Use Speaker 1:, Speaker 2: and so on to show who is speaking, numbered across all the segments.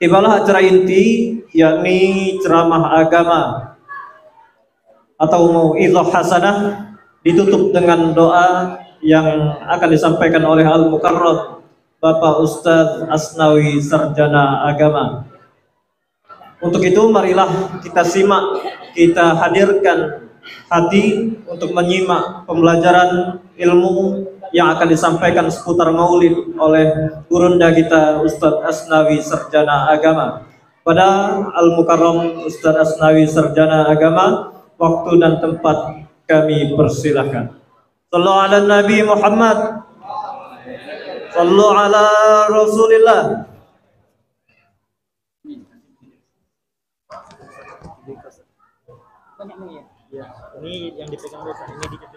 Speaker 1: tibalah acara inti, yakni ceramah agama atau mau'izah hasanah, ditutup dengan doa yang akan disampaikan oleh Al-Mukarram Bapak Ustadz Asnawi Sarjana Agama. Untuk itu marilah kita simak, kita hadirkan hati untuk menyimak pembelajaran ilmu yang akan disampaikan seputar maulid oleh gurunda kita Ustadz Asnawi Sarjana Agama. Pada Al-Mukarram Ustadz Asnawi Sarjana Agama, waktu dan tempat kami persilahkan. Sallu ala Nabi Muhammad, sallu ala Rasulillah. Ya, ini yang dipegang biasa, ini dikit.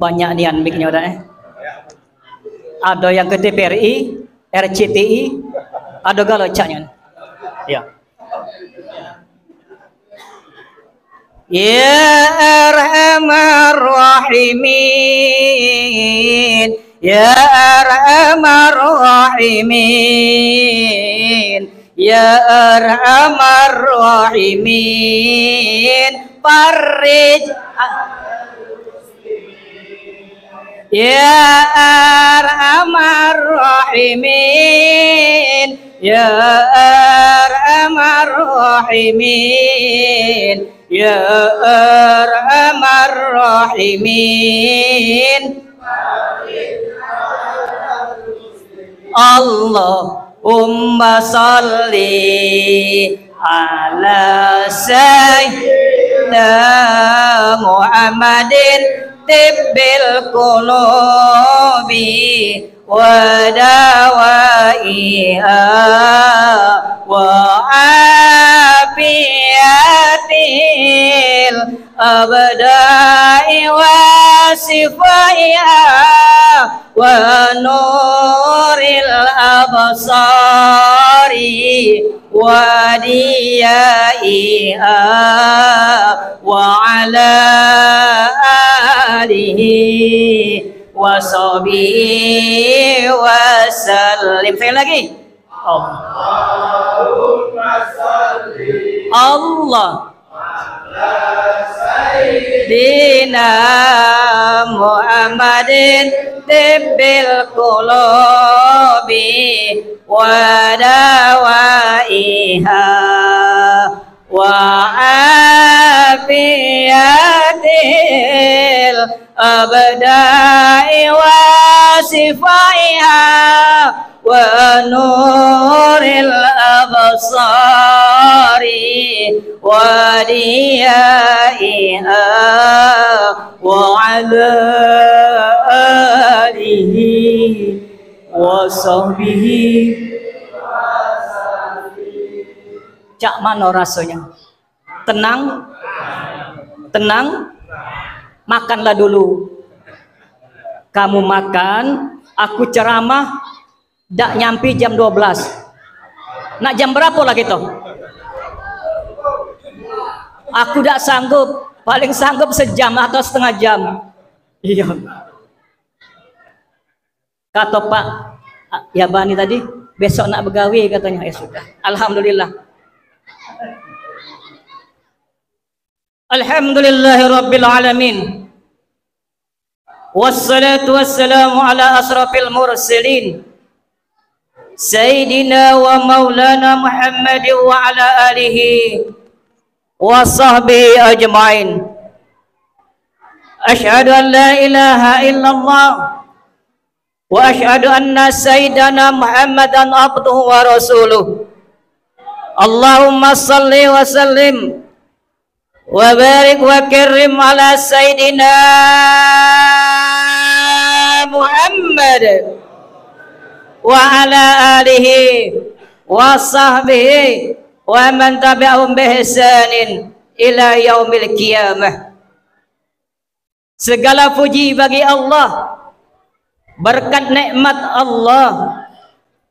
Speaker 2: Banyak nih mic-nya udah Ada yang ke TPRI, RCTI, ada galocanya. Ya. Ya Arhamar Rahimin, Ya Arhamar Rahimin, Ya Arhamar Rahimin, farij. Ya Arhamar Rahimin, Ya Arhamar Rahimin, Ya Arhamar Rahimin. Allahumma salli ala sayyidina Muhammadin tibbil qulubi wa dawaiha wa afiyatil abda'i wa sifaiha wa nuril absari wa diyaiha wa ala alihi wa sahbihi wa sallim. Sekali lagi. Allahumma salli Allah Sayyidina Muhammadin tibbil qulubi wa dawaiha wa afiyatil abda'i wa sifaiha wa nuril absari wa diyaiha wa ala alihi wa sahbihi. Cak mana rasanya? Tenang, tenang, makanlah dulu. Kamu makan, aku ceramah, dak nyampi jam 12. Nak jam berapa lagi toh? Aku dak sanggup, paling sanggup sejam atau setengah jam. Iya. Kata Pak Yabani tadi, besok nak begawi katanya. Ya sudah, alhamdulillah. Alhamdulillahirabbil alamin. Wassalatu wassalamu ala asrafil mursalin Sayyidina wa maulana Muhammad wa ala alihi wa sahbihi ajma'in. Asyhadu an la ilaha illallah wa asyhadu anna sayyidana Muhammadan abduhu wa rasuluh. Allahumma salli wa sallim wa barik wa karim ala sayyidina Muhammad wa ala alihi wa sahbihi wa man tabi'ahum bi ihsanin ila yaumil qiyamah. Segala puji bagi Allah, berkat nikmat Allah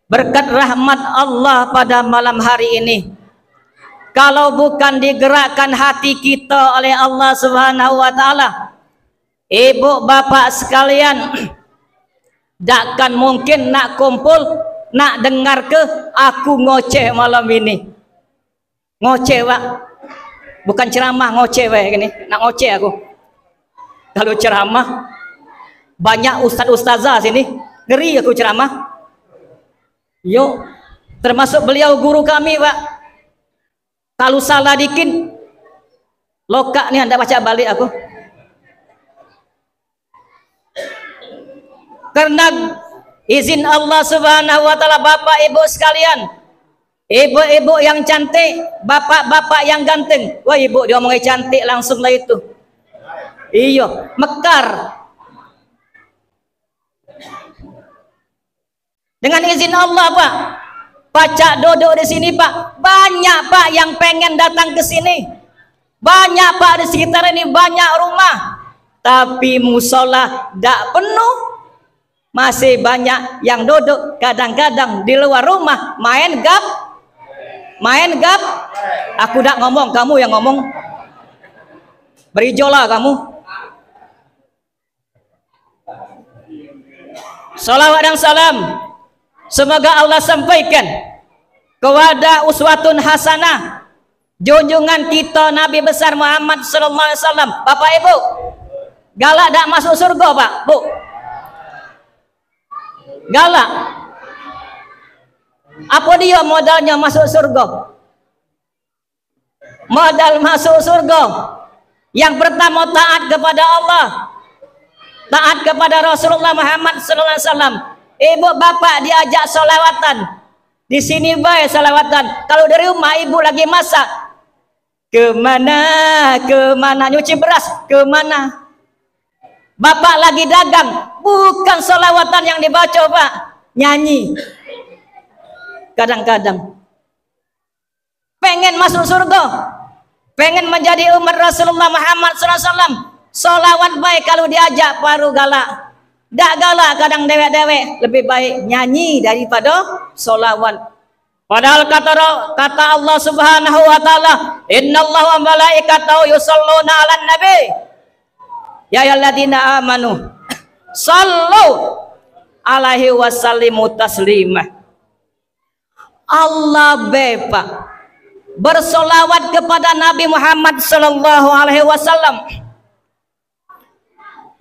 Speaker 2: berkat rahmat Allah pada malam hari ini. Kalau bukan digerakkan hati kita oleh Allah Subhanahu wa taala, ibu bapak sekalian, takkan mungkin nak kumpul, nak dengar ke aku ngoceh malam ini. Ngoceh, Pak. Bukan ceramah, ngoceh wae gini. Nak ngoceh aku. Kalau ceramah banyak ustaz-ustazah sini, ngeri aku ceramah. Yo, termasuk beliau guru kami, Pak. Kalau salah dikit, lokak nih Anda baca balik aku. Karena izin Allah Subhanahu wa taala, Bapak Ibu sekalian, ibu-ibu yang cantik, bapak-bapak yang ganteng. Wah, ibu dia ngomongnya cantik langsung lah itu. Iya, mekar. Dengan izin Allah, Pak. Pacak duduk di sini, Pak. Banyak, Pak, yang pengen datang ke sini. Banyak, Pak, di sekitar ini banyak rumah. Tapi musola tidak penuh. Masih banyak yang duduk kadang-kadang di luar rumah main gap. Main gap. Aku tidak ngomong, kamu yang ngomong. Berijolah kamu. Salawat dan salam semoga Allah sampaikan kepada uswatun hasanah junjungan kita Nabi besar Muhammad sallallahu alaihi wasallam. Bapak Ibu, galak tak masuk surga, Pak? Bu, galak. Apa dia modalnya masuk surga? Modal masuk surga yang pertama taat kepada Allah, taat kepada Rasulullah Muhammad sallallahu alaihi wasallam. Ibu bapak diajak solawatan, di sini baik solawatan. Kalau dari rumah ibu lagi masak, kemana nyuci beras, kemana? Bapak lagi dagang, bukan solawatan yang dibaca, Pak, nyanyi. Kadang-kadang pengen masuk surga, pengen menjadi umat Rasulullah Muhammad sallallahu alaihi wasallam, solawat baik kalau diajak baru galak. Dak galak kadang dewek-dewek, lebih baik nyanyi daripada solawat. Padahal kata Allah Subhanahu wa taala, innallaha wa malaikatahu yusholluna 'alan nabi. Ya ayyuhalladzina amanu shallu alaihi wasallimu taslima. Allah Bapak bersolawat kepada Nabi Muhammad sallallahu alaihi wasallam.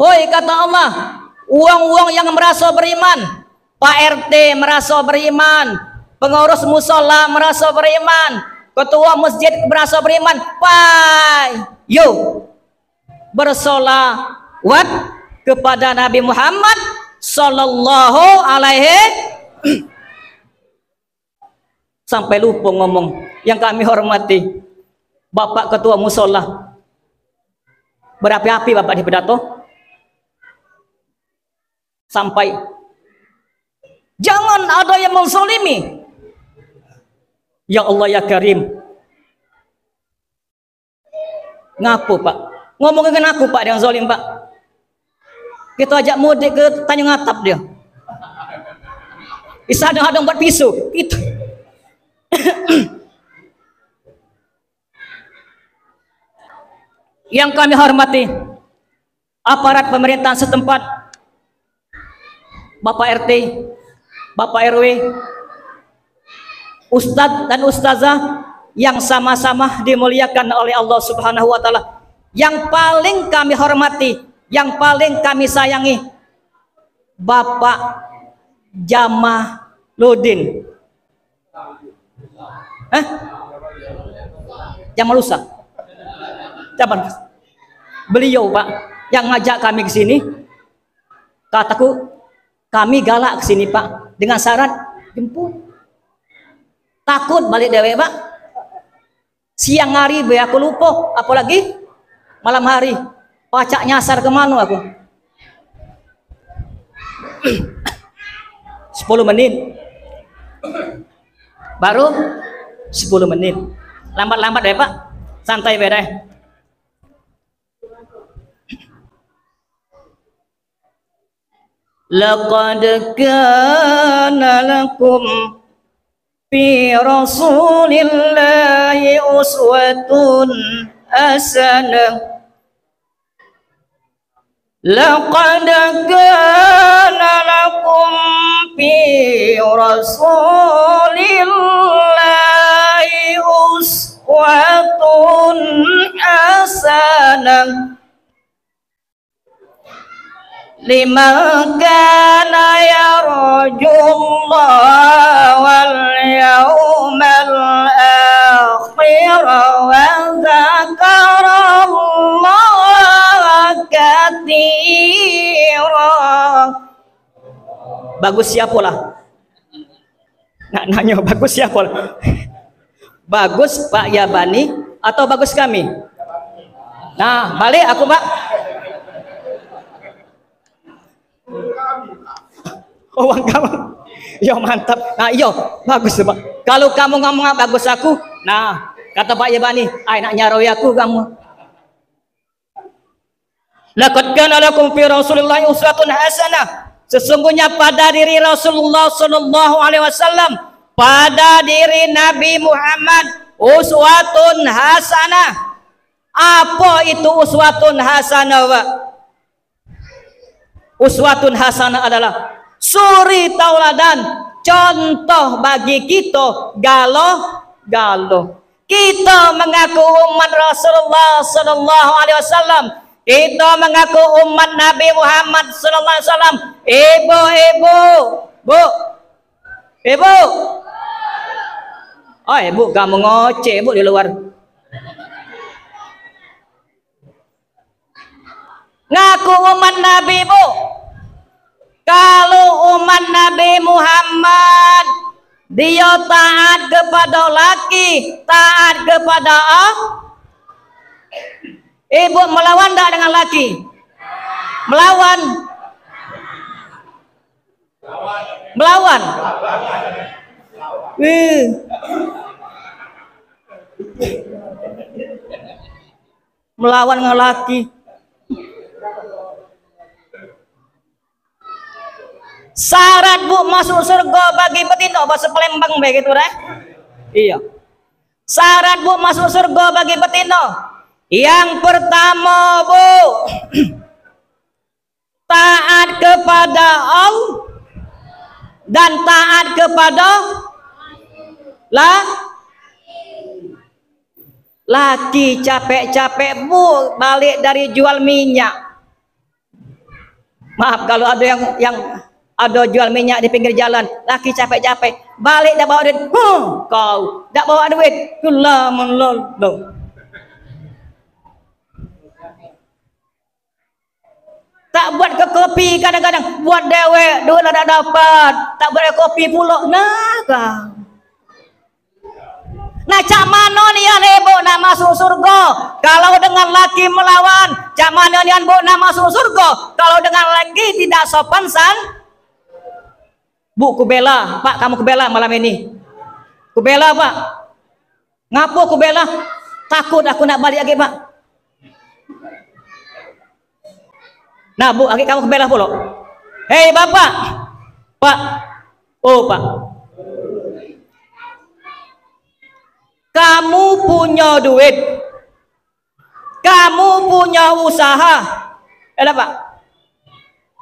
Speaker 2: Hoi, kata Allah, uang-uang yang merasa beriman, Pak RT merasa beriman, pengurus musola merasa beriman, ketua masjid merasa beriman, Pak, yuk bersolawat kepada Nabi Muhammad sallallahu alaihi sampai lupa ngomong yang kami hormati Bapak Ketua Musola. Berapi-api Bapak di pidato sampai jangan ada yang menzalimi. Ya Allah ya Karim. Ngapu Pak? Ngomong dengan aku Pak yang zalim Pak. Kita ajak mudik ke Tanjung Atap dia. Isadang-hadang buat pisau. Itu. Yang kami hormati aparat pemerintahan setempat, Bapak RT, Bapak RW, Ustadz dan Ustazah yang sama-sama dimuliakan oleh Allah Subhanahu wa taala. Yang paling kami hormati, yang paling kami sayangi, Bapak Jamaluddin. Jamalusa. Beliau Pak yang ngajak kami ke sini. Kataku, kami galak ke sini Pak dengan syarat jemput. Takut balik dewe Pak. Siang hari be aku lupa, apalagi malam hari. Pacak nyasar kemana aku? 10 menit. Baru 10 menit. Lambat-lambat deh Pak. Santai beda. laqad kana lakum fi rasulillahi uswatun hasanah. Laqad kana lakum fi rasulillahi uswatun hasanah liman kana yarjullaha wal yawmal akhir wa dzakarallaha katsira. Bagus siapa lah? Nak nanya bagus siapa lah? Bagus Pak Yabani atau bagus kami? Nah, balik aku Pak. Oh, kamu. Yo mantap. Nah, yo bagus Pak. Kalau kamu ngomong bagus aku, nah kata Pak Yabani, ai nak nyaroi aku kamu. Laqad kana lakum fi Rasulillahi uswatun hasanah. Sesungguhnya pada diri Rasulullah sallallahu alaihi wasallam, pada diri Nabi Muhammad uswatun hasanah. Apa itu uswatun hasanah, Pak? Uswatun hasanah adalah suri tauladan, contoh bagi kita galo. Kita mengaku umat Rasulullah sallallahu alaihi wasallam. Kita mengaku umat Nabi Muhammad sallallahu alaihi wasallam. Ibu, Bu. Ibu. Oh, Ibu kamu ngoceh Bu di luar. Ngaku umat Nabi, Bu. Kalau umat Nabi Muhammad dia taat kepada laki, taat kepada Ibu melawan tak dengan laki? Melawan. Melawan dengan laki. Syarat Bu masuk surga bagi betina bahasa Palembang begitu deh. Iya. Syarat Bu masuk surga bagi betina. Yang pertama, Bu, taat kepada Allah dan taat kepada laki. Capek-capek Bu balik dari jual minyak. Maaf kalau ada yang ada jual minyak di pinggir jalan, laki capek-capek balik dah bawa duit. Kau dak bawa duit, tulah melolong. Tak buat ke kopi kadang-kadang, buat dewek duit dah dapat, tak buat kopi pula. Nah cak mana ni yang Ibu nak masuk surga kalau dengan laki melawan? Cak mana ni yang Bu nak masuk surga kalau dengan laki tidak sopan Bu, ku bela Pak, kamu ku bela malam ini. Ku bela Pak. Ngapo ku bela? Takut aku nak balik lagi Pak. Nah Bu, lagi kamu ku bela pula. Hei Bapak. Pak. Oh Pak. Kamu punya duit. Kamu punya usaha. Pak.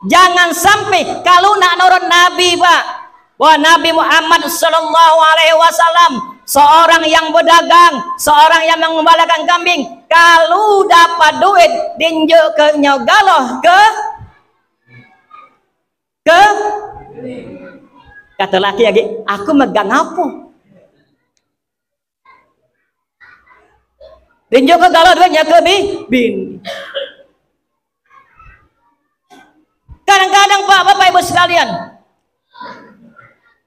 Speaker 2: Jangan sampai kalau nak nurut Nabi Pak, bahwa Nabi Muhammad sallallahu alaihi wasallam seorang yang berdagang, seorang yang mengembalakan kambing, kalau dapat duit dinjuk ke nyogaloh ke kata laki lagi, aku megang apa? Dinjuk ke galau duitnya ke bin. Kadang-kadang Pak, Bapak Ibu sekalian,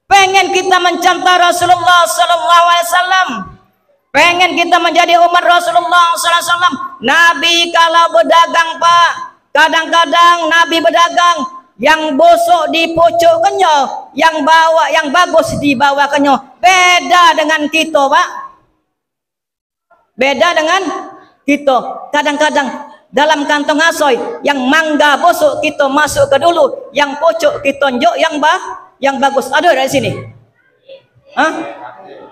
Speaker 2: pengen kita mencontoh Rasulullah sallallahu alaihi wasallam, pengen kita menjadi umat Rasulullah sallallahu alaihi wasallam. Nabi kalau berdagang Pak, kadang-kadang Nabi berdagang yang bosok dipucukkannya, yang bagus dibawakannya. Beda dengan kita Pak, beda dengan kita. Kadang-kadang dalam kantong asoy, yang mangga busuk kita masuk ke dulu, yang pucuk kita tunjuk yang bagus. Ada dari sini? Hah?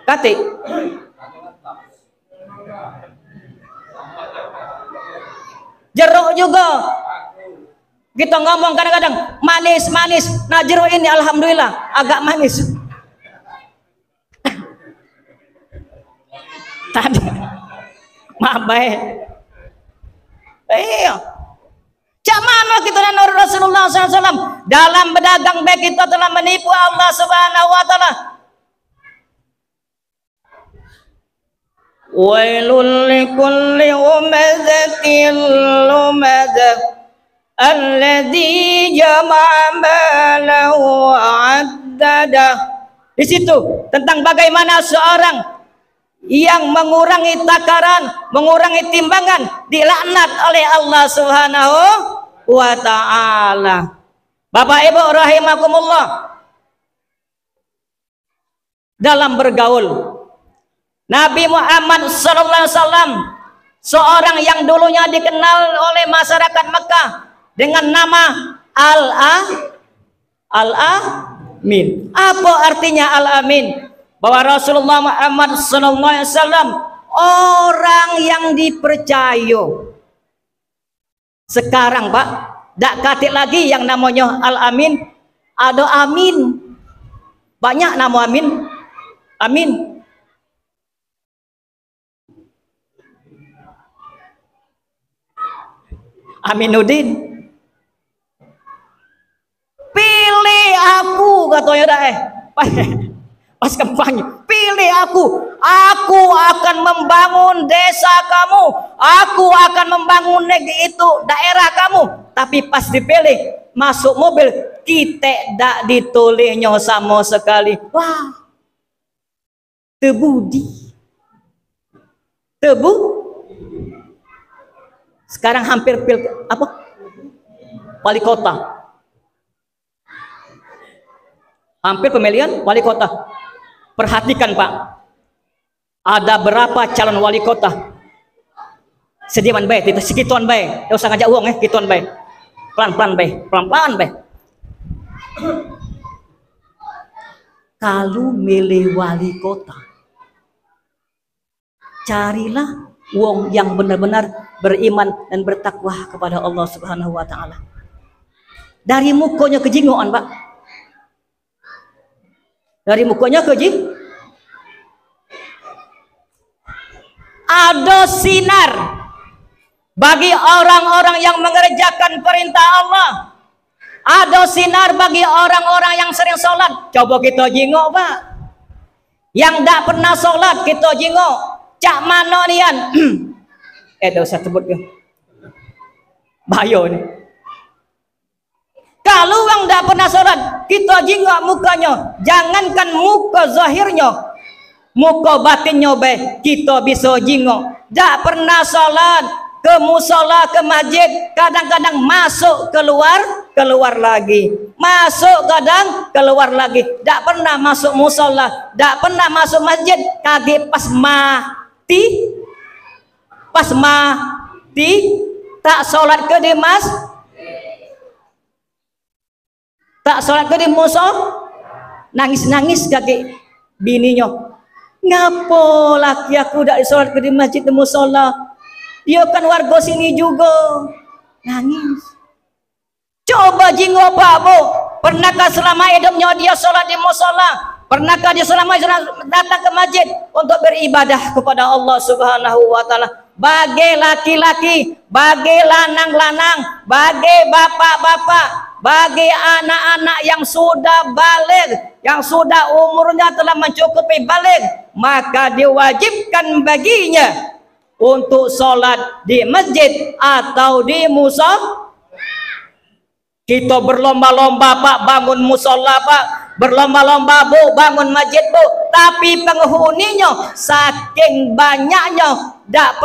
Speaker 2: Katik. Jeruk juga. Kita ngomong kadang-kadang manis. Nah, jeruk ini alhamdulillah agak manis. Tadi maaf baik. Iya. Cak mana kita dan Rasulullah SAW dalam berdagang baik kita telah menipu Allah Subhanahu Wa Taala. Wailul likulli umazatil lumadah alladzi jama'a malahu 'addadah. Di situ tentang bagaimana seorang yang mengurangi takaran, mengurangi timbangan, dilaknat oleh Allah Subhanahu wa Ta'ala. Bapak Ibu rahimakumullah, dalam bergaul, Nabi Muhammad sallallahu alaihi wasallam, seorang yang dulunya dikenal oleh masyarakat Mekah dengan nama Al-Amin. Apa artinya Al-Amin? Bahwa Rasulullah Muhammad sallallahu alaihi wasallam orang yang dipercaya. Sekarang Pak, tak katik lagi yang namanya Al-Amin, ada Amin. Banyak nama Amin. Amin. Aminuddin. Pilih aku katanya dah pas kampanye, pilih aku akan membangun desa kamu, aku akan membangun negeri itu, daerah kamu. Tapi pas dipilih masuk mobil, kita tak ditolehnya sama sekali. Wah, tebudi, sekarang hampir wali kota, hampir pemilihan wali kota. Perhatikan Pak, ada berapa calon wali kota? Sediaman baik, kita sekituan baik, tidak usah ngajak uang kituan baik, pelan-pelan baik. Kalau milih wali kota, carilah wong yang benar-benar beriman dan bertakwa kepada Allah Subhanahu wa Ta'ala. Dari mukanya kejingoan Pak, dari mukanya ada sinar bagi orang-orang yang mengerjakan perintah Allah, ada sinar bagi orang-orang yang sering sholat. Coba kita jingok Pak, yang tak pernah sholat kita jingok, cak mana nian tak usah sebut ke bahaya ni. Kalau orang tak pernah sholat, kita jingok mukanya, jangankan muka zahirnya, muka batinnya baik, kita bisa jingok. Tak pernah sholat, ke musola, ke masjid, kadang-kadang masuk keluar lagi, masuk kadang keluar lagi. Tak pernah masuk musola, tak pernah masuk masjid, kaki pas mati, tak sholat ke di tak sholat ke di musola, nangis kaki bininya. Ngapo laki aku tak sholat ke di masjid di musola? Dia kan warga sini juga. Nangis. Coba jinggo Pak Bu, pernahkah selama hidupnya dia sholat di musola? Pernahkah dia selama datang ke masjid untuk beribadah kepada Allah Subhanahu wa Ta'ala? Bagi laki-laki, bagi lanang-lanang, bagi bapak-bapak, bagi anak-anak yang sudah balik, yang sudah umurnya telah mencukupi balik, maka diwajibkan baginya untuk sholat di masjid atau di musola. Kita berlomba-lomba Pak bangun musola Pak, berlomba-lomba Bu bangun masjid Bu, tapi penghuninya saking banyaknya dak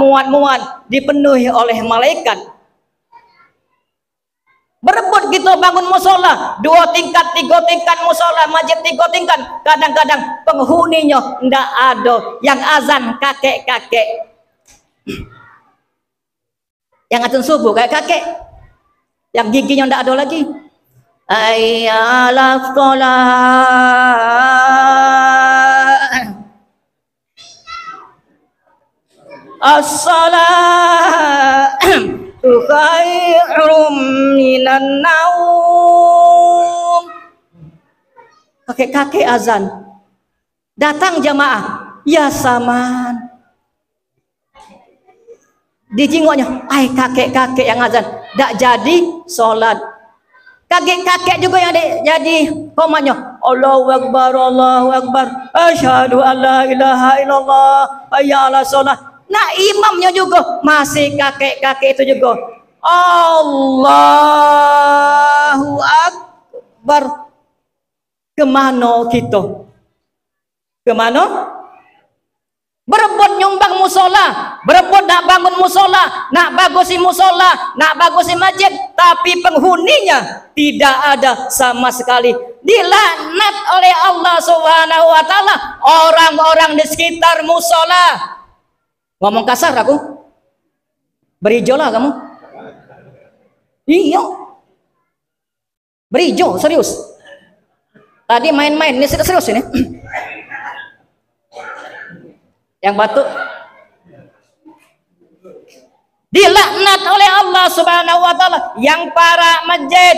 Speaker 2: muat-muat dipenuhi oleh malaikat. Berebut kita bangun musola, 2 tingkat, 3 tingkat musola, masjid 3 tingkat, kadang-kadang penghuninya ndak ada, yang azan kakek-kakek, Yang adzan subuh kayak kakek. Yang giginya ndak ada lagi. Hayya 'alas shalah. As-salatu khairum minan naum. Kakek-kakek azan. Datang jamaah. Ya saman. Dijingoknya, kakek-kakek yang azan. Tak jadi sholat. Kakek-kakek juga yang jadi komanya. Allahu Akbar, Allahu Akbar. Asyhadu an la ilaha illallah. Hayya 'alas shalah. Nah, imamnya juga masih kakek-kakek itu juga. Allahu Akbar. Kemana kita? Kemana? Berebut nyumbang musola, berebut nak bangun musola, nak bagusi musola, nak bagusi masjid, tapi penghuninya tidak ada sama sekali. Dilaknat oleh Allah Subhanahu wa taala orang-orang di sekitar musola. Ngomong kasar aku. Berijo lah kamu. Iya. Berijo, serius. Tadi main-main, ini serius ini. Yang batuk dilaknat oleh Allah Subhanahu wa taala yang para masjid,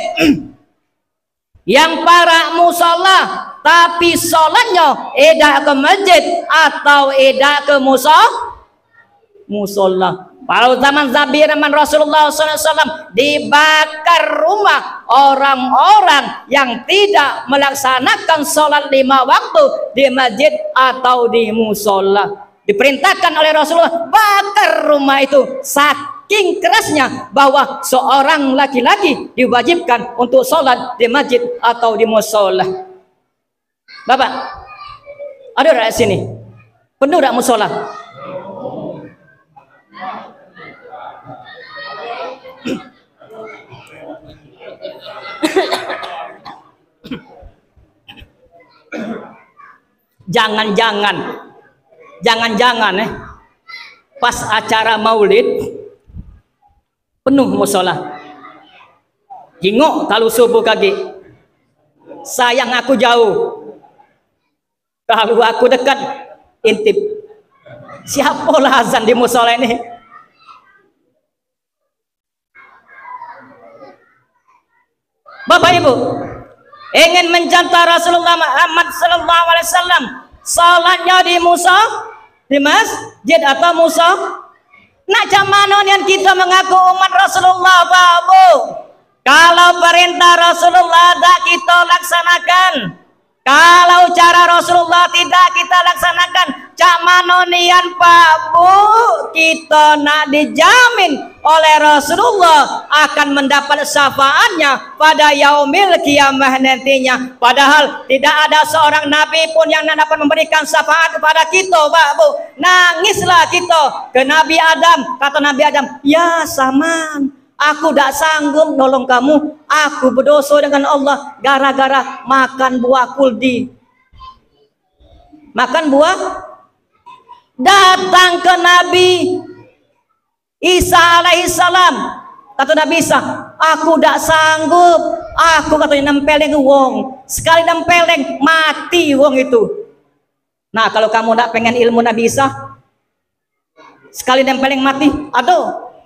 Speaker 2: yang para musola, tapi sholatnya edak ke masjid atau edak ke musola. Pada zaman zaman Rasulullah SAW dibakar rumah orang-orang yang tidak melaksanakan sholat 5 waktu di masjid atau di musola. Diperintahkan oleh Rasulullah bakar rumah itu, saking kerasnya bahwa seorang laki-laki diwajibkan untuk sholat di masjid atau di musola. Bapak, ada rakyat sini penuh tak musola? Jangan-jangan pas acara maulid penuh musola. Jingok kalau subuh kaki. Sayang aku jauh. Kalau aku dekat intip. Siapalah azan di musola ini? Bapak Ibu, ingin mencontoh Rasulullah Muhammad sallallahu alaihi wasallam salatnya di di masjid atau nak camano yang kita mengaku umat Rasulullah, Pak Bu. Kalau perintah Rasulullah tak kita laksanakan, kalau cara Rasulullah tidak kita laksanakan, cak manonian Pak Bu, kita nak dijamin oleh Rasulullah akan mendapat syafaatnya pada yaumil kiamah nantinya. Padahal tidak ada seorang nabi pun yang dapat memberikan syafaat kepada kita, Pak Bu. Nangislah kita ke Nabi Adam. Kata Nabi Adam, ya saman, aku tak sanggup nolong kamu. Aku berdosa dengan Allah gara-gara makan buah kuldi. Makan buah. Datang ke Nabi Isa alaihissalam. Kata Nabi Isa, aku tak sanggup. Aku katanya nempeleng wong. Sekali nempeleng mati wong itu. Nah, kalau kamu tak pengen ilmu Nabi Isa, sekali nempeleng mati, aduh.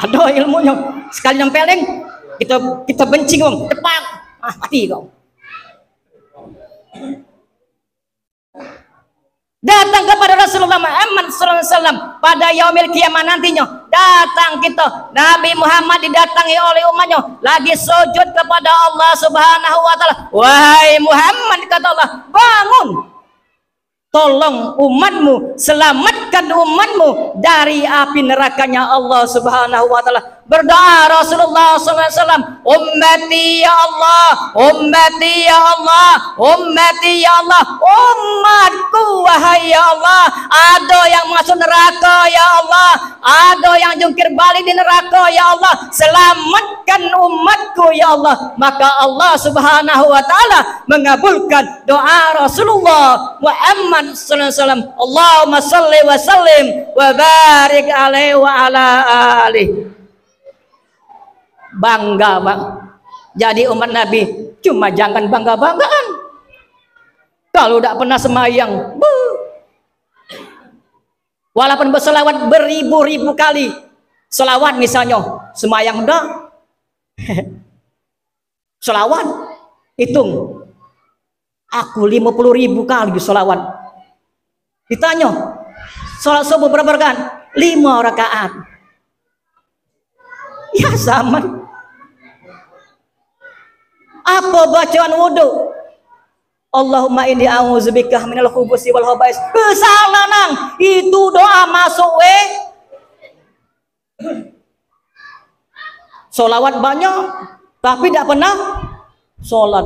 Speaker 2: Aduh ilmunya. Sekali nempeleng kita benci wong, cepat mati kau. Datang kepada Rasulullah Muhammad SAW pada yaumil kiamah nantinya. Datang kita, Nabi Muhammad didatangi oleh umatnya lagi sujud kepada Allah Subhanahu wa taala. Wahai Muhammad, kata Allah, bangun, tolong umatmu, selamatkan umatmu dari api nerakanya Allah Subhanahu wa taala. Berdoa Rasulullah SAW, ummati ya Allah, ummati ya Allah, ummati ya Allah, umatku wahai ya Allah. Ada yang masuk neraka ya Allah, ada yang jungkir balik di neraka ya Allah, selamatkan umatku ya Allah. Maka Allah Subhanahu wa taala mengabulkan doa Rasulullah Muhammad Muhammad sallallahu alaihi wasallam. Allahumma shalli wa sallim wa barik alaihi wa ala alihi. Bangga, Bang. Jadi umat Nabi, cuma jangan bangga-banggaan. Kalau tidak pernah semayang, walaupun berselawat beribu-ribu kali, selawat misalnya, semayang enggak? Selawat, hitung. Aku 50.000 kali selawat. Ditanya, sholat subuh berapa rakaat? 5 rakaat. Ya zaman. Apa bacaan wudu? Allahumma inni a'udzubika minal khubuthi wal khaba'is. Salah nang, itu doa masuk Solawat banyak, tapi tidak pernah sholat.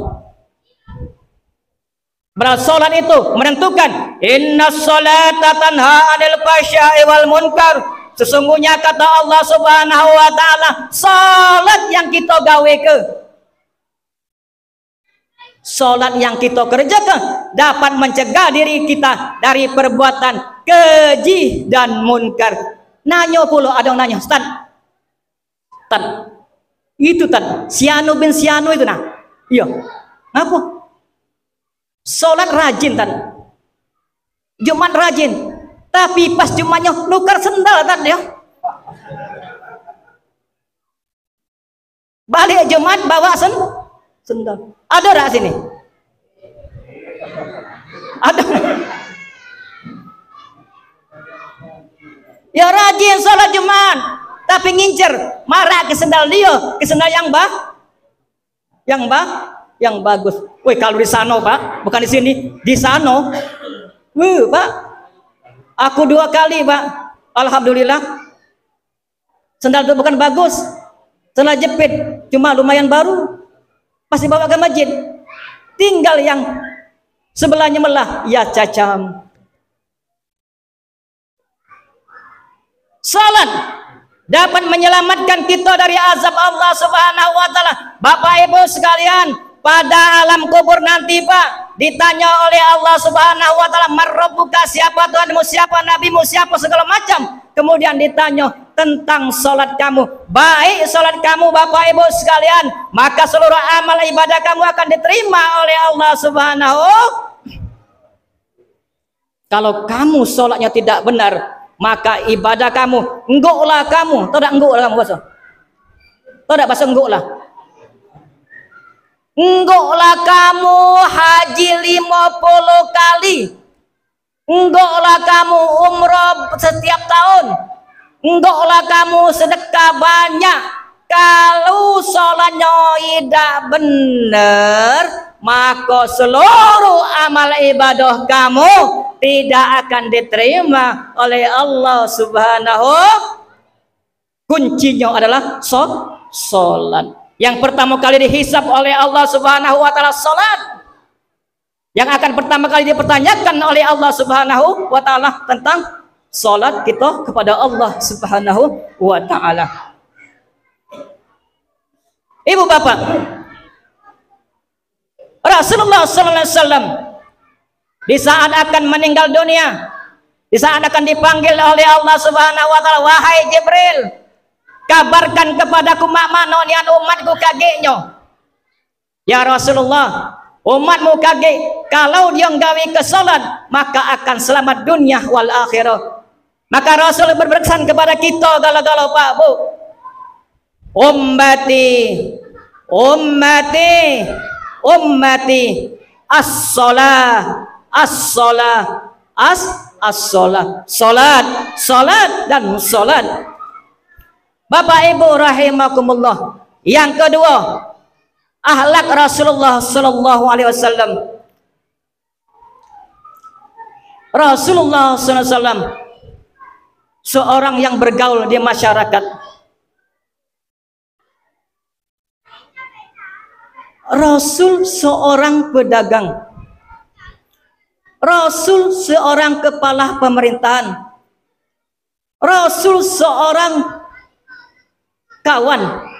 Speaker 2: Berarti sholat itu menentukan. Inna sholata tanha 'anil fahsya'i wal munkar. Sesungguhnya kata Allah Subhanahu wa taala, salat yang kita gawe ke, salat yang kita kerjakan dapat mencegah diri kita dari perbuatan keji dan munkar. Nanya pula ada yang nanya, Ustaz, itu Siano bin Siano itu nah. Iya. Ngapa? Salat rajin Jumat rajin. Tapi pas Jumatnya nukar sendal ya. Balik Jumat bawa sendal. Ada enggak sini? Ada. Ya rajin sholat Jumat, tapi ngincer marah ke sendal dia, ke sendal yang bagus. Woi, kalau di sana Pak, bukan di sini, di sana. Pak, aku 2 kali Pak, alhamdulillah. Sendal itu bukan bagus, sendal jepit, cuma lumayan baru. Pasti bawa ke masjid. Tinggal yang sebelahnya melah, ya cacam. Salat dapat menyelamatkan kita dari azab Allah Subhanahu wa taala. Bapak Ibu sekalian, pada alam kubur nanti Pak, ditanya oleh Allah Subhanahu wa taala, "Marrabbuka?" Siapa Tuhanmu, siapa nabimu, siapa segala macam. Kemudian ditanya tentang salat kamu. Baik salat kamu Bapak Ibu sekalian, maka seluruh amal ibadah kamu akan diterima oleh Allah Subhanahu. Kalau kamu salatnya tidak benar, maka ibadah kamu engguklah kamu. Tahu tak engguklah kamu bahasa? Tahu tak bahasa engguklah? Engguklah kamu haji 50 kali. Engguklah kamu umrah setiap tahun. Engguklah kamu sedekah banyak. Kalau sholatnya tidak benar, maka seluruh amal ibadah kamu tidak akan diterima oleh Allah Subhanahu. Kuncinya adalah sholat. Yang pertama kali dihisab oleh Allah Subhanahu wa taala salat. Yang akan pertama kali dipertanyakan oleh Allah Subhanahu wa taala tentang salat kita kepada Allah Subhanahu wa taala. Ibu bapak, Rasulullah sallallahu alaihi wasallam di saat akan meninggal dunia, di saat akan dipanggil oleh Allah Subhanahu wa taala, "Wahai Jibril, kabarkan kepadaku makna nian umatku kagetnya." Ya Rasulullah, umatmu kaget kalau dia gawe ke salat maka akan selamat dunia wal akhirah. Maka Rasul berpesan kepada kita galau-galau Pak Bu, ummati as-salah salat dan salat. Bapak Ibu rahimakumullah. Yang kedua, akhlak Rasulullah sallallahu alaihi wasallam. Rasulullah sallallahu alaihi wasallam seorang yang bergaul di masyarakat. Rasul seorang pedagang. Rasul seorang kepala pemerintahan. Rasul seorang kawan.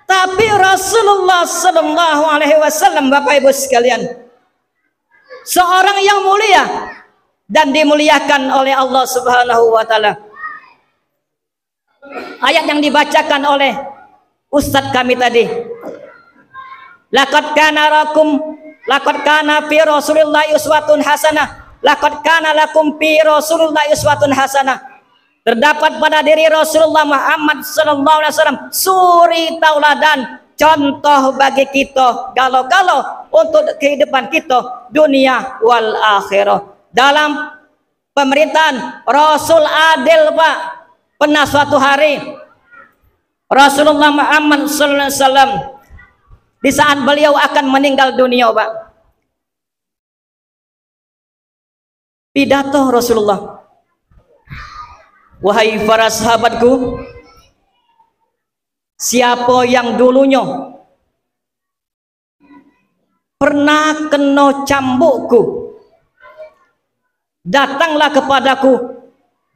Speaker 2: Tapi Rasulullah sallallahu alaihi wasallam Bapak Ibu sekalian, seorang yang mulia dan dimuliakan oleh Allah Subhanahu wa taala. Ayat yang dibacakan oleh ustadz kami tadi, laqad kana fi Rasulillahi uswatun hasanah, laqad kana lakum fi Rasulillahi uswatun hasanah. Terdapat pada diri Rasulullah Muhammad sallallahu alaihi wasallam suri tauladan, contoh bagi kita kalau untuk kehidupan kita dunia wal akhirah. Dalam pemerintahan Rasul adil, Pak. Pernah suatu hari Rasulullah Muhammad sallallahu alaihi wasallam di saat beliau akan meninggal dunia, Pak, pidato Rasulullah, wahai para sahabatku, siapa yang dulunya pernah kena cambukku, datanglah kepadaku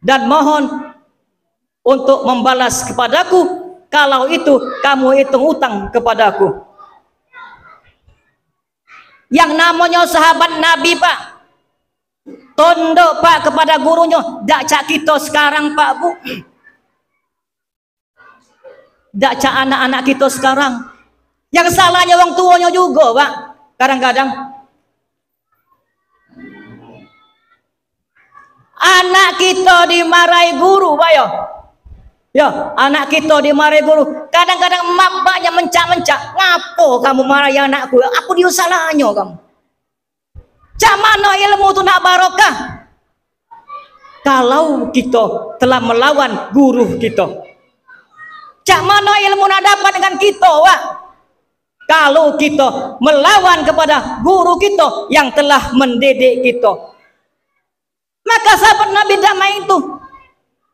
Speaker 2: dan mohon untuk membalas kepadaku, kalau itu kamu hitung utang kepadaku. Yang namanya sahabat Nabi, Pak, tunduk, Pak, kepada gurunya. Dak cak kita sekarang, Pak, Bu, dak cak anak-anak kita sekarang. Yang salahnya orang tuanya juga, Pak, kadang-kadang. Anak kita dimarahi guru, Pak, ya, anak kita dimarahi guru. Kadang-kadang bapaknya mencak-mencak, ngapo kamu marahi anakku? Apa dia salahnya kamu? Cak mana ilmu itu nak barokah? Kalau kita telah melawan guru kita. Cak mana ilmu nak dapat dengan kita, Wak? Kalau kita melawan kepada guru kita yang telah mendidik kita. Maka sahabat Nabi damai itu.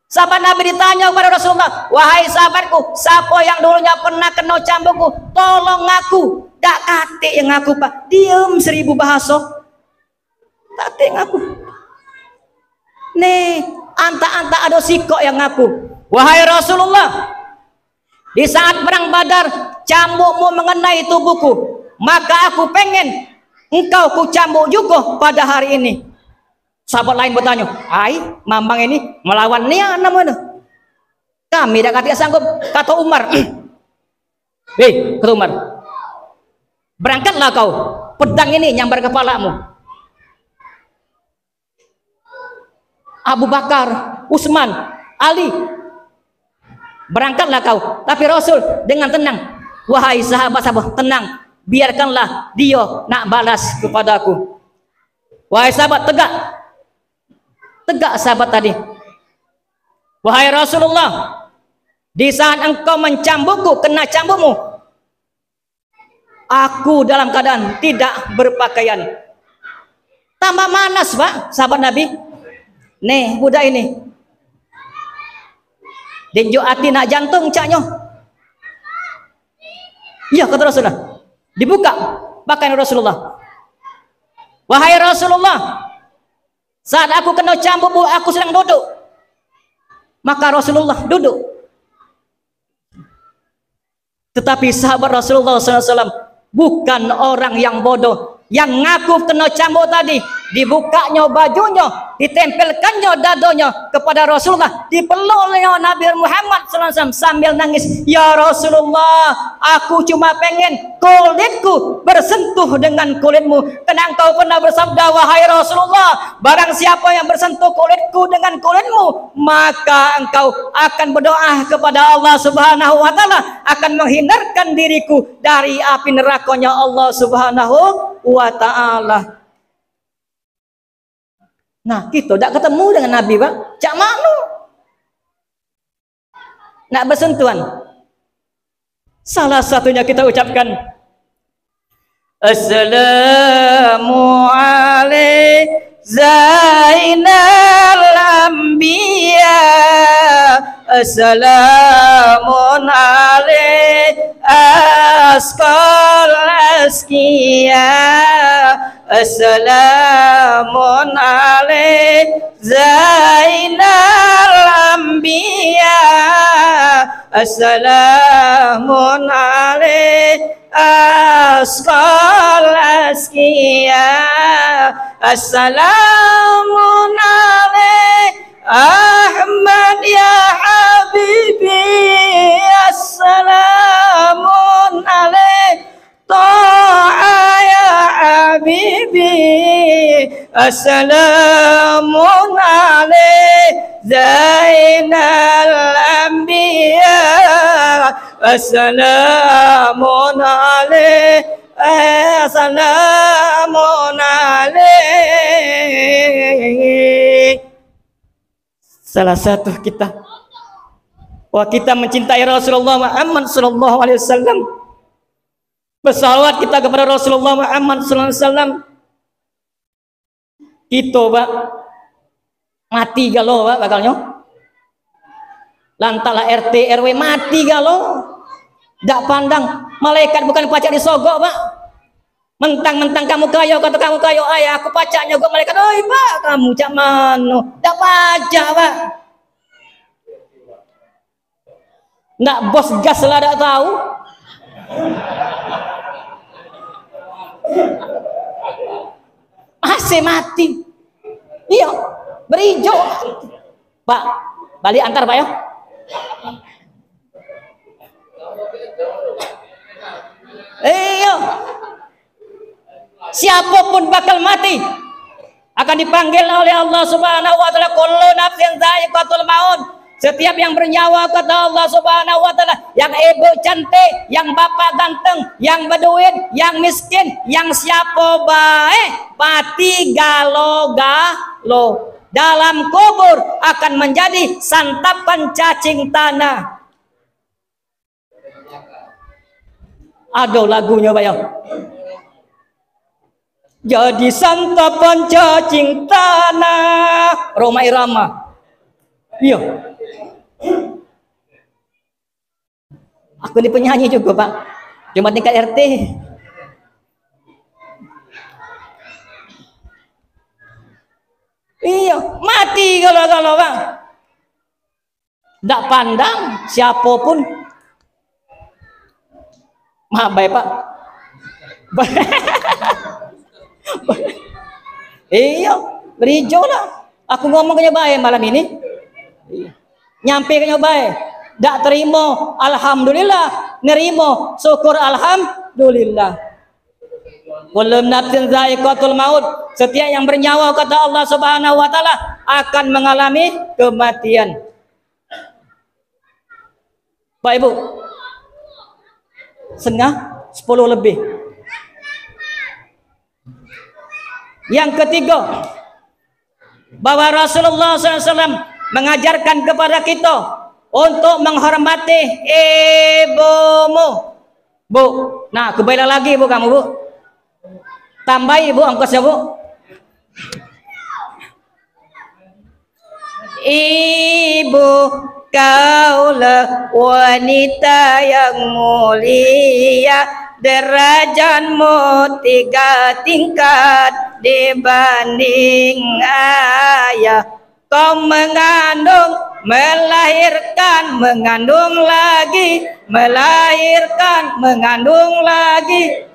Speaker 2: Sahabat Nabi ditanya kepada Rasulullah, wahai sahabatku, siapa yang dulunya pernah kena cambukku, tolong aku. Dak kate yang aku, Pak, diem 1000 bahasa. Kate yang aku. Nih, anta-anta ada sikok yang aku. Wahai Rasulullah, di saat perang Badar, cambukmu mengenai tubuhku, maka aku pengen engkau ku cambuk juga pada hari ini. Sahabat lain bertanya, ai mamang ini melawan nia namanya. Kami dah kata sanggup. Kata Umar, hei, kata Umar, berangkatlah kau, pedang ini nyambar kepalamu. Abu Bakar, Utsman, Ali, berangkatlah kau. Tapi Rasul dengan tenang, wahai sahabat-sahabat, tenang, biarkanlah dia nak balas kepadaku. Wahai sahabat, tegak sahabat tadi. Wahai Rasulullah, di saat engkau mencambukku, kena cambukmu, aku dalam keadaan tidak berpakaian. Tambah manas, Pak, sahabat Nabi. Nih budak ini denjuk hati nak jantung caknya. Iya, kata Rasulullah. Dibuka pakaian Rasulullah. Wahai Rasulullah, saat aku kena cambuk, aku sedang duduk. Maka Rasulullah duduk. Tetapi sahabat Rasulullah SAW bukan orang yang bodoh. Yang ngaku kena cambuk tadi, dibukanya bajunya, ditempelkannya dadonya kepada Rasulullah, dipeluk oleh Nabi Muhammad SAW sambil nangis, ya Rasulullah, aku cuma pengen kulitku bersentuh dengan kulitmu. Karena engkau pernah bersabda, wahai Rasulullah, barang siapa yang bersentuh kulitku dengan kulitmu, maka engkau akan berdoa kepada Allah Subhanahu wa taala, akan menghindarkan diriku dari api nerakanya Allah Subhanahu wa ta'ala. Nah, kita tak ketemu dengan Nabi, Pak. Cak mana nak bersentuhan? Salah satunya kita ucapkan Assalamu alaikum Zainal Anbiya, Assalamun alaikum Asqal Asqiya, Assalamun alaikum Zainal Anbiya, Assalamun alaikum Asqal Asqiya, Assalamun alaik Ahmad ya habibi. Assalamun alaik Ta'a ya habibi. Assalamun alaik Zainal Anbiya. Assalamun alaik Assalamun alaik. Salah satu kita, wah kita mencintai Rasulullah Muhammad sallallahu alaihi wasallam. Bersalawat kita kepada Rasulullah Muhammad sallallahu alaihi wasallam. Itu Pak mati galau Pak bakalnya. Lantala RT RW mati galau. Ndak pandang malaikat bukan pacak disogok Pak. Mentang-mentang kamu kaya, kata kamu kaya, ayah aku pacaknya juga malaikat. Oi Pak, kamu cak mano? Ndak pacak Pak. Ndak bos gas lah ndak tahu. Masih mati. Iya, berijo. Pak, balik antar Pak ya. Iya. Siapapun bakal mati akan dipanggil oleh Allah Subhanahu wa taala, kullu nafsin dha'iqatul maut. Setiap yang bernyawa kata Allah Subhanahu wa taala, yang ibu cantik, yang bapak ganteng, yang berduit, yang miskin, yang siapa baik, mati galo-galo. Dalam kubur akan menjadi santapan cacing tanah. Ada lagunya Pak ya. Jadi santapan cacing tanah. Roma Irama. Iya. Aku ini penyanyi juga Pak. Cuma tingkat RT. Iya, mati kalau Pak. Tidak pandang siapapun. Maaf baik Pak. Iya, berijo lah. Aku ngomong ke baik malam ini. Nyampe ke baik. Dak terima, alhamdulillah. Nerimo, syukur alhamdulillah. Kullu nafsin dha'iqatul maut. Setiap yang bernyawa kata Allah Subhanahu wa taala akan mengalami kematian. Pak Ibu. Setengah 10 lebih. Yang ketiga, bahwa Rasulullah SAW mengajarkan kepada kita untuk menghormati ibumu. Bu, nah kembali lagi Bu kamu Bu. Tambah Ibu ongkosnya Bu. Ibu kaulah wanita yang mulia, derajatmu 3 tingkat dibanding ayah. Kau mengandung, melahirkan, mengandung lagi, melahirkan, mengandung lagi.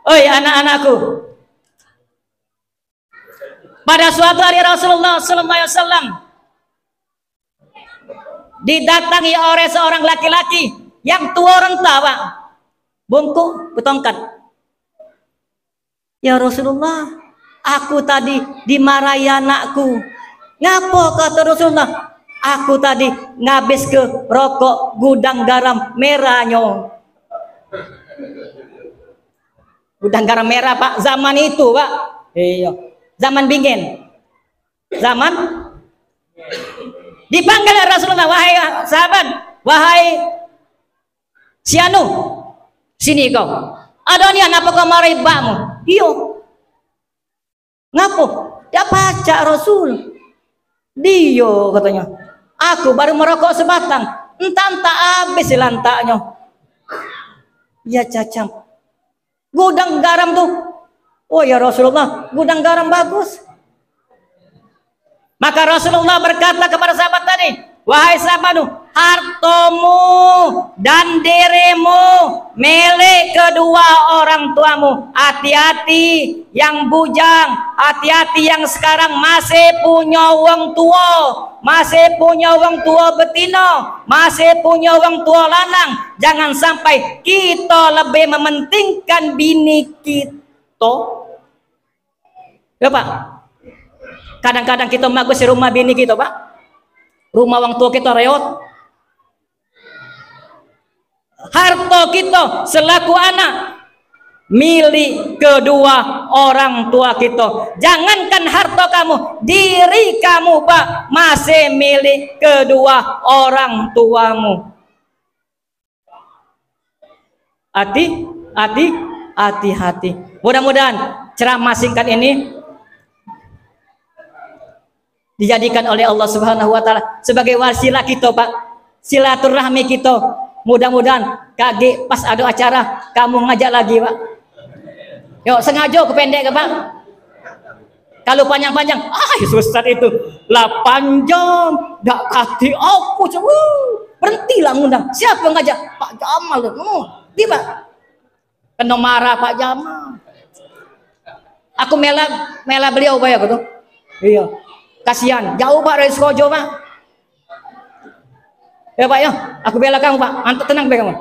Speaker 2: Oi anak-anakku, pada suatu hari Rasulullah SAW didatangi oleh seorang laki-laki yang tua renta Pak, bungkuk betongkat. Ya Rasulullah, aku tadi dimarahi anakku. Ngapa kata Rasulullah? Aku tadi ngabis ke rokok gudang garam merahnya. Gudang garam merah Pak, zaman itu Pak. Iya. Zaman bingin. Zaman dipanggil Rasulullah, wahai sahabat, wahai sianu, sini kau. Adonian apa kau marahi bakmu? Iyo. Ngapo? Dia pacak Rasul. Dio katanya. Aku baru merokok sebatang. Entah habis lantaknya. Ya cacam. Gudang garam tuh. Oh ya Rasulullah, gudang garam bagus. Maka Rasulullah berkata kepada sahabat tadi, wahai sahabatku, hartomu dan dirimu milik kedua orang tuamu. Hati-hati yang bujang, hati-hati yang sekarang masih punya wong tua, masih punya wong tua betina, masih punya wong tua lanang. Jangan sampai kita lebih mementingkan bini kita. Ya Pak, kadang-kadang kita bagus di rumah bini kita Pak, rumah wong tua kita reot. Harta kita selaku anak milik kedua orang tua kita. Jangankan harta kamu, diri kamu Pak masih milik kedua orang tuamu. Hati-hati. Mudah-mudahan ceramah singkat ini dijadikan oleh Allah Subhanahu wa taala sebagai wasilah kita Pak, silaturahmi kita. Mudah-mudahan kage pas ada acara kamu ngajak lagi Pak. Yuk sengaja kependek ke Pak. Kalau panjang-panjang, susah itu 8 jam, dak kati aku coba. Berhentilah ngundang. Siapa yang ngajak? Pak Jamal. Tiba. Kena marah Pak Jamal. Aku mela beliau bayar gitu. Iya. Kasihan, jauh Pak dari Sukojo Pak. Ya Pak ya, aku bela kamu Pak. Antuk tenang Pak kamu.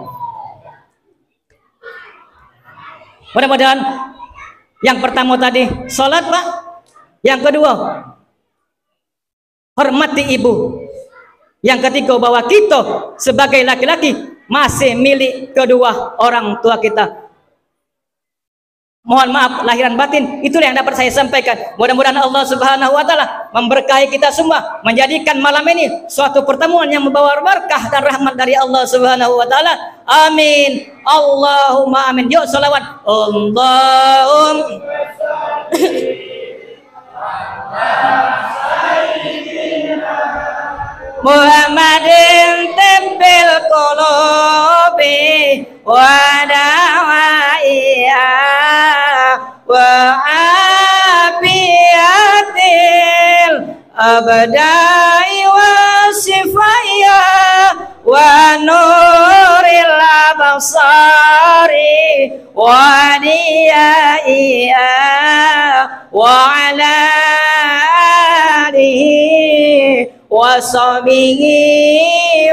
Speaker 2: Mudah-mudahan yang pertama tadi sholat Pak. Yang kedua hormati ibu. Yang ketiga bahwa kita sebagai laki-laki masih milik kedua orang tua kita. Mohon maaf lahiran batin, itulah yang dapat saya sampaikan. Mudah-mudahan Allah Subhanahu wa taala memberkahi kita semua, menjadikan malam ini suatu pertemuan yang membawa berkah dan rahmat dari Allah Subhanahu wa taala. Amin. Allahumma amin. Yuk selawat. Allahumma Muhammadin tempel qulubi wa dawaiha wa afiyatil abdai wa sifaya wa nuril absari wa diyaiha wa ala alihi washabihi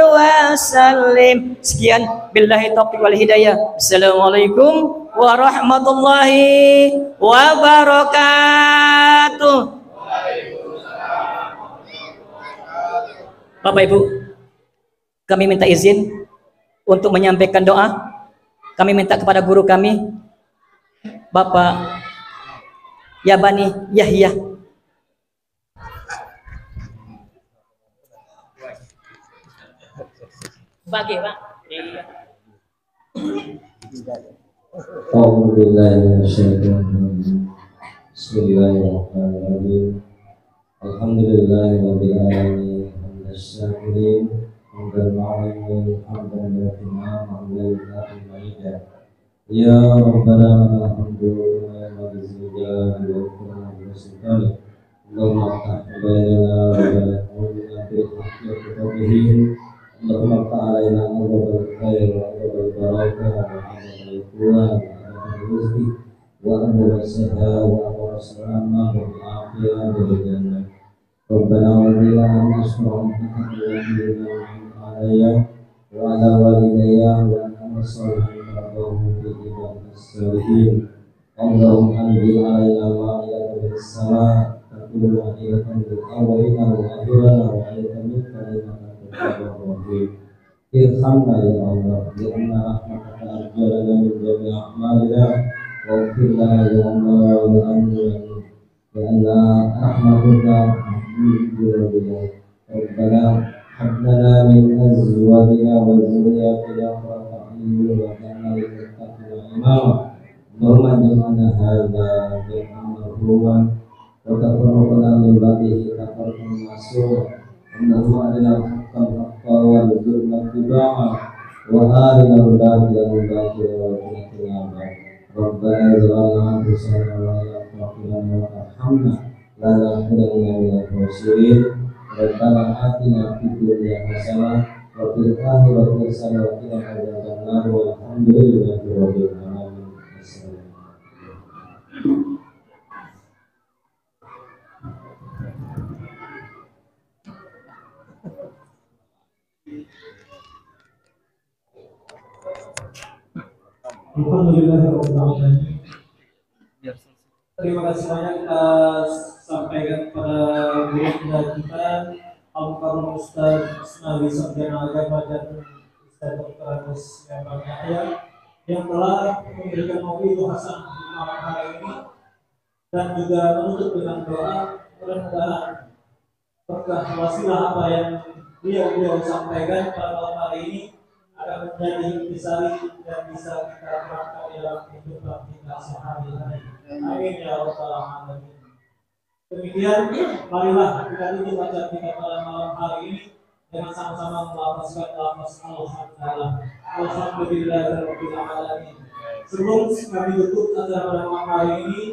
Speaker 2: wasallim. Sekian, billahi taufiq wal hidayah. Assalamualaikum warahmatullahi wabarakatuh. Bapak Ibu, kami minta izin untuk menyampaikan doa. Kami minta kepada guru kami, Bapak Yabani Yahya. Bagi Pak. Iya.
Speaker 3: Bismillahirrahmanirrahim. Alhamdulillahirabbil alamin. Hamdasyakir hamdan ma'amin hamdan yatimam hamdan ma'idah. Ya Rabbana alhamdu wa mazidana wa kurna wa sultani. Allahumma ta'ala wa barakatuh bil haqqi wa qadrihi. Allahumma ta'ala wa khair wa barakatuh wa rahmatullahi wa barakatuh wa salama wa afiyah wa jannah. Rabbana wa lana nasra'u alayya wa ala walidayya wa nasra'u rabbahu fi ibadis salihin. Allahumma anzil alayna ma'iyatan bis sama takulu ma'iyatan bil awwalina wa akhirina wa alayka minka irhamna ya Allah, lianna rahmataka arjalana min jami' a'malina wa ighfir lana ya Allah lianna rahmatuka mujibuna. Rabbana hab lana min azwajina wa dhurriyyatina qurrata a'yun waj'alna lil muttaqina imama. Allahumma ij'alna hadha jam'an marhuman wa tafarraqna min ba'dihi tafarruqan ma'sura. Allahumma arina al-haqqa warzuqna ittiba'a wa arina al-batila batila warzuqna ijtinaba. Rabbana zalamna anfusana wa la taghfir lana wa tarhamna lanakunanna minal المرسلين ربنا آتنا في الدنيا حسنة وفي الآخرة حسنة وقنا عذاب النار والحمد لله رب العالمين.
Speaker 1: Alhamdulillahirrahmanirrahim. Terima kasih banyak kita sampaikan kepada guru kita Al-Karim Ustaz Ismail Sarjana Agama dan Ustaz Dr. Agus Yahya yang telah memberikan mau'izah hasanah di malam hari ini dan juga menutup dengan doa mudah-mudahan berkah wasilah apa yang beliau sampaikan pada malam hari ini akan menjadi intisari dan bisa kita terapkan dalam kehidupan kita sehari-hari. Amin ya rabbal alamin. Demikian, marilah kita tutup acara kita pada malam hari ini dengan sama-sama melafazkan lafaz alhamdulillah. Alhamdulillahirabbil alamin. Sebelum kami tutup acara pada malam hari ini,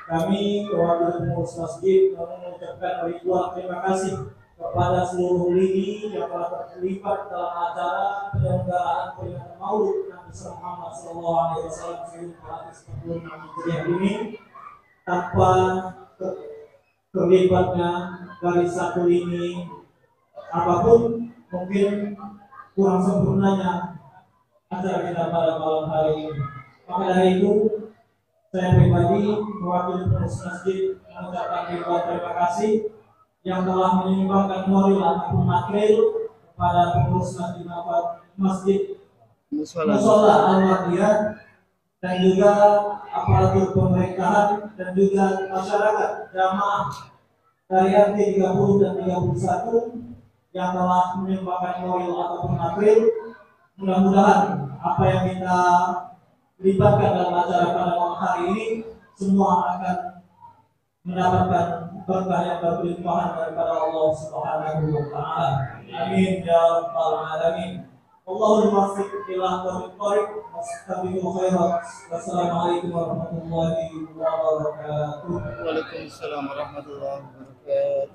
Speaker 1: kami perwakilan pengurus masjid mengucapkan ribuan terima kasih kepada seluruh lini yang telah terlibat dalam acara penyelenggaraan peringatan Maulid Nabi Muhammad SAW 1446 Hijriah ini. Tanpa terlibatnya dari satu lini apapun, mungkin kurang sempurnanya acara kita pada malam hari ini. Maka dari itu, saya pribadi mewakili pengurus masjid mengucapkan ribuan terima kasih yang telah menyumbangkan moral ataupun material kepada pengurus masjid Mushola Al-Wadiyah dan juga aparatur pemerintahan dan juga masyarakat jamaah dari RT 30 dan 31 yang telah menyumbangkan moral ataupun material. Mudah-mudahan apa yang kita libatkan dalam acara pada malam hari ini semua akan mendapatkan berkah yang berlimpahan daripada Allah Subhanahu wa taala. Amin ya rabbal alamin. Allahumma muwaffiq ila tariq wastabiqul khairat. Wassalamualaikum warahmatullahi wabarakatuh.
Speaker 4: Waalaikumsalam warahmatullahi wabarakatuh.